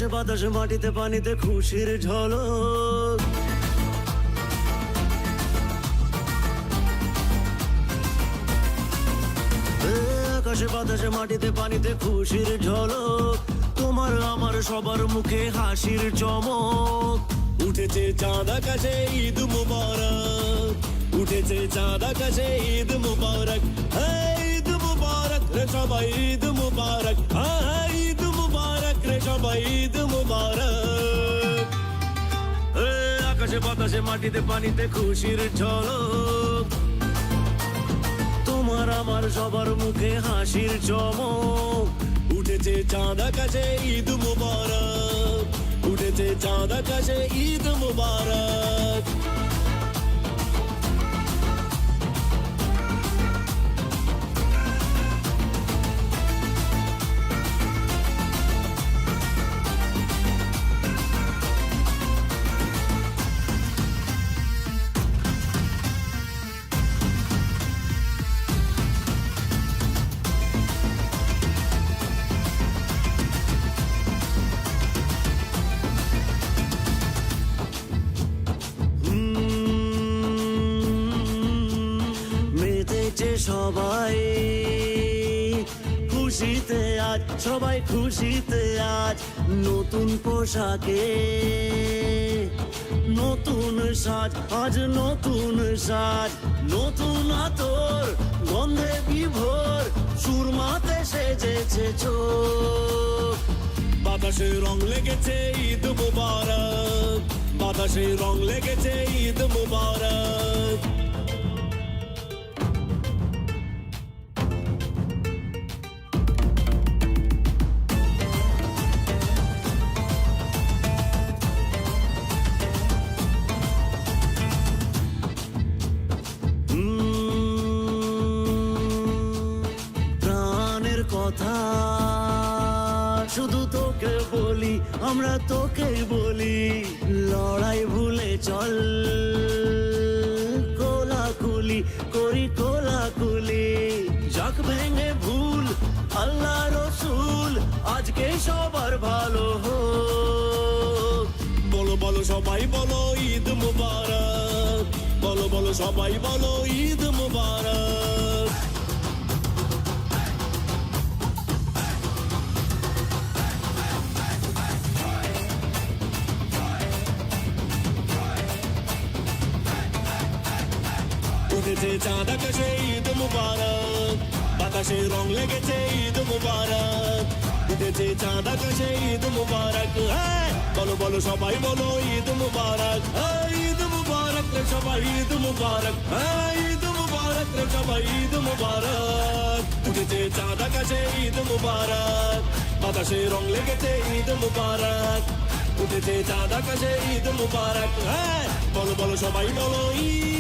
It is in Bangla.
আকাশে বাতাসে মাটিতে পানিতে খুশির ঝলক। আকাশে বাতাসে মাটিতে পানিতে খুশির ঝলক, তোমার আমার সবার মুখে হাসির চমক। উঠেছে চাঁদ আকাশে ঈদ মুবারক, উঠেছে চাঁদ আকাশে ঈদ মুবারক, ঈদ মুবারক রে সবাই ঈদ মুবারক, ঈদ মুবারক রে সবাই ঈদ মুবারক। আকাশে বাতাসে মাটিতে পানিতে খুশির ঝলক, তোমার আমার সবার মুখে হাসির চমক। উঠেছে চাঁদ আকাশে ঈদ মুবারক, উঠেছে চাঁদ আকাশে ঈদ মুবারক। সবাই খুশিতে আজ, সবাই খুশিতে আজ, নতুন পোশাকে নতুন সাজ, আজ নতুন সাজ, নতুন আতর গন্ধে বিভোর, সুরমাতে সেজেছে চোখ। বাতাসে রং লেগেছে ঈদ মুবারক, বাতাসে রং লেগেছে ঈদ মুবারক। কথা শুধু তোকে বলি, আমরা তোকে বলি, লড়াই ভুলে চল কোলাকুলি করি, কোলাকুলি যাক ভেঙে ভুল, আল্লাহ রসুল আজকে সবার ভালো হোক। বলো বলো সবাই বলো ঈদ মুবারক, বলো বলো সবাই বলো ঈদ মুবারক। উঠেছে চাঁদ আকাশে ঈদ মুবারক, বাতাসে রং লেগেছে ঈদ মুবারক। উঠেছে চাঁদ আকাশে ঈদ মুবারক, বলো বলো সবাই বলো ঈদ মুবারক, ঈদ মুবারক রে সবাই ঈদ মুবারক, ঈদ মুবারক রে সবাই ঈদ মুবারক। উঠেছে চাঁদ আকাশে ঈদ মুবারক, বাতাসে রং লেগেছে ঈদ মুবারক। উঠেছে চাঁদ আকাশে ঈদ মুবারক, বলো বলো সবাই বলো ঈদ